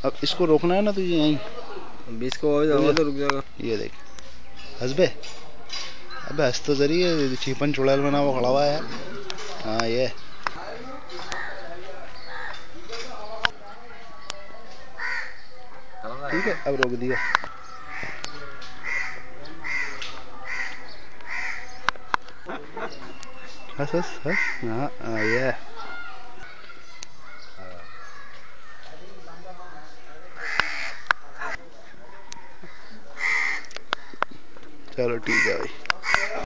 अब इसको रोकना है ना तुझे यहीं, 20 को और जाऊंगा तो रुक जाएगा। ये देख हंस बे, अबे हंस तो जरिए, चीपन चुड़ैल बना वो खड़ा हुआ है यार। हाँ ये ठीक है, अब रोक दिया। हंस हंस हंस, हाँ ये चलो ठीक है भाई।